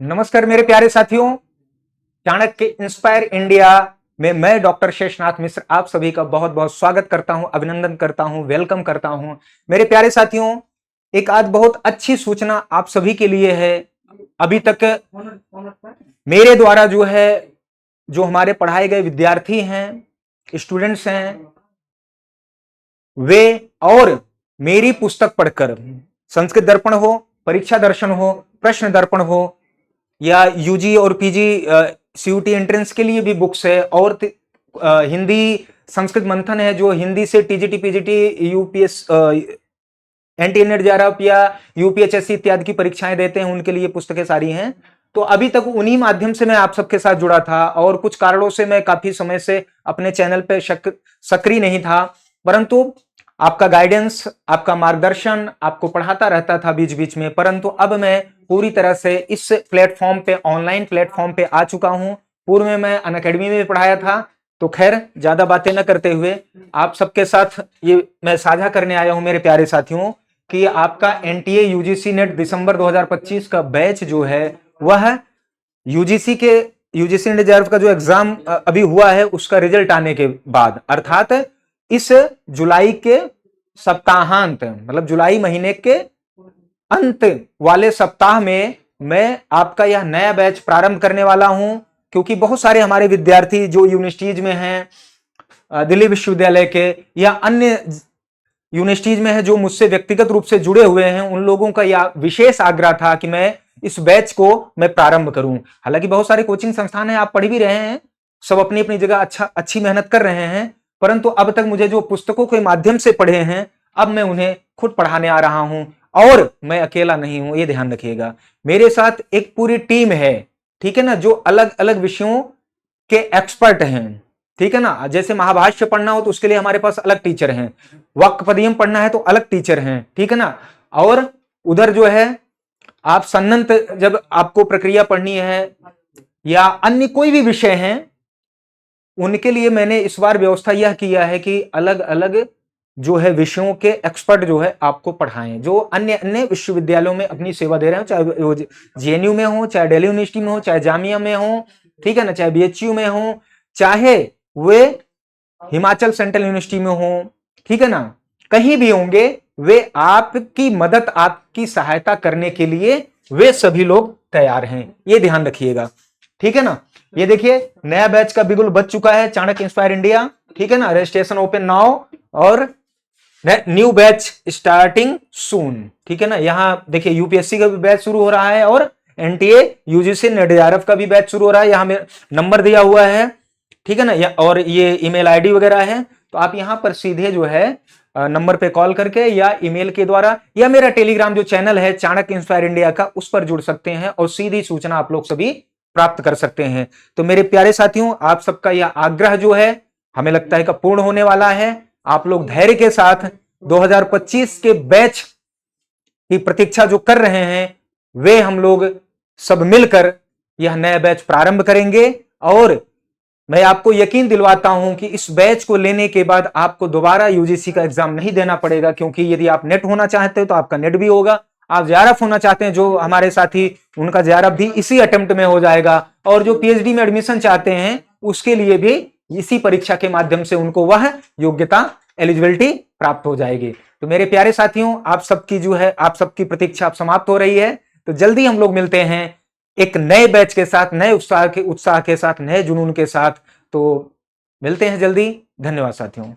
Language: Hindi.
नमस्कार मेरे प्यारे साथियों, चाणक्य इंस्पायर इंडिया में मैं डॉक्टर शेषनाथ मिश्र आप सभी का बहुत बहुत स्वागत करता हूं, अभिनंदन करता हूं, वेलकम करता हूं। मेरे प्यारे साथियों, एक आज बहुत अच्छी सूचना आप सभी के लिए है। अभी तक मेरे द्वारा जो हमारे पढ़ाए गए विद्यार्थी हैं, स्टूडेंट्स हैं, वे और मेरी पुस्तक पढ़कर संस्कृत दर्पण हो, परीक्षा दर्शन हो, प्रश्न दर्पण हो या यूजी और पीजी सीयूटी एंट्रेंस के लिए भी बुक्स है और हिंदी संस्कृत मंथन है जो हिंदी से TGT PGT UPS NT NET JRF या यूपीएचएससी इत्यादि की परीक्षाएं देते हैं, उनके लिए पुस्तकें सारी हैं। तो अभी तक उन्हीं माध्यम से मैं आप सबके साथ जुड़ा था और कुछ कारणों से मैं काफी समय से अपने चैनल पे सक्रिय नहीं था, परंतु आपका गाइडेंस, आपका मार्गदर्शन आपको पढ़ाता रहता था बीच बीच में। परंतु अब मैं पूरी तरह से इस प्लेटफॉर्म पे, ऑनलाइन प्लेटफॉर्म पे आ चुका हूं। पूर्व में मैं अनअकैडमी में पढ़ाया था। तो खैर, ज्यादा बातें न करते हुए आप सबके साथ ये मैं साझा करने आया हूं मेरे प्यारे साथियों कि आपका एनटीए यूजीसी नेट दिसंबर 2025 का बैच जो है वह यूजीसी नेट जेआरएफ का जो एग्जाम अभी हुआ है उसका रिजल्ट आने के बाद, अर्थात इस जुलाई के सप्ताहांत, मतलब जुलाई महीने के अंत वाले सप्ताह में मैं आपका यह नया बैच प्रारंभ करने वाला हूं। क्योंकि बहुत सारे हमारे विद्यार्थी जो यूनिवर्सिटीज में हैं, दिल्ली विश्वविद्यालय के या अन्य यूनिवर्सिटीज में है, जो मुझसे व्यक्तिगत रूप से जुड़े हुए हैं, उन लोगों का यह विशेष आग्रह था कि मैं इस बैच को मैं प्रारंभ करूं। हालांकि बहुत सारे कोचिंग संस्थान हैं, आप पढ़ भी रहे हैं, सब अपनी अपनी जगह अच्छी मेहनत कर रहे हैं, परंतु अब तक मुझे जो पुस्तकों के माध्यम से पढ़े हैं, अब मैं उन्हें खुद पढ़ाने आ रहा हूं और मैं अकेला नहीं हूं, ये ध्यान रखिएगा। मेरे साथ एक पूरी टीम है, ठीक है ना, जो अलग अलग विषयों के एक्सपर्ट हैं, ठीक है ना। जैसे महाभाष्य पढ़ना हो तो उसके लिए हमारे पास अलग टीचर हैं, वाक्पदियम पढ़ना है तो अलग टीचर हैं, ठीक है ना। और उधर जो है आप सन्नंत, जब आपको प्रक्रिया पढ़नी है या अन्य कोई भी विषय है, उनके लिए मैंने इस बार व्यवस्था यह किया है कि अलग अलग जो है विषयों के एक्सपर्ट जो है आपको पढ़ाएं, जो अन्य अन्य विश्वविद्यालयों में अपनी सेवा दे रहे हो, चाहे वो जेएनयू में हो, चाहे दिल्ली यूनिवर्सिटी में हो, चाहे जामिया में हो, ठीक है ना, चाहे बीएचयू में हो, चाहे वे हिमाचल सेंट्रल यूनिवर्सिटी में हो, ठीक है ना, कहीं भी होंगे, वे आपकी मदद, आपकी सहायता करने के लिए वे सभी लोग तैयार हैं, ये ध्यान रखिएगा, ठीक है ना। ये देखिए, नया बैच का बिगुल बच चुका है, चाणक्य इंस्पायर इंडिया, ठीक है ना। रजिस्ट्रेशन ओपन नाउ और न्यू बैच स्टार्टिंग सून, ठीक है ना। यहां देखिए यूपीएससी का भी बैच शुरू हो रहा है और एनटीए यूजीसी नेट जेआरएफ का भी बैच शुरू हो रहा है। यहां नंबर दिया हुआ है, ठीक है ना, और ये ईमेल आईडी वगैरह है, तो आप यहां पर सीधे जो है नंबर पे कॉल करके या ईमेल के द्वारा या मेरा टेलीग्राम जो चैनल है चाणक्य इंस्पायर इंडिया का, उस पर जुड़ सकते हैं और सीधी सूचना आप लोग सभी प्राप्त कर सकते हैं। तो मेरे प्यारे साथियों, आप सबका यह आग्रह जो है हमें लगता है कि पूर्ण होने वाला है। आप लोग धैर्य के साथ 2025 के बैच की प्रतीक्षा जो कर रहे हैं, वे हम लोग सब मिलकर यह नया बैच प्रारंभ करेंगे। और मैं आपको यकीन दिलवाता हूं कि इस बैच को लेने के बाद आपको दोबारा यूजीसी का एग्जाम नहीं देना पड़ेगा, क्योंकि यदि आप नेट होना चाहते हो तो आपका नेट भी होगा, आप जेआरएफ होना चाहते हैं जो हमारे साथी, उनका जेआरएफ भी इसी अटेम्प्ट में हो जाएगा, और जो पीएचडी में एडमिशन चाहते हैं उसके लिए भी इसी परीक्षा के माध्यम से उनको वह योग्यता, एलिजिबिलिटी प्राप्त हो जाएगी। तो मेरे प्यारे साथियों, आप सबकी जो है, आप सबकी प्रतीक्षा अब समाप्त हो रही है। तो जल्दी हम लोग मिलते हैं एक नए बैच के साथ, नए उत्साह के साथ, नए जुनून के साथ। तो मिलते हैं जल्दी। धन्यवाद साथियों।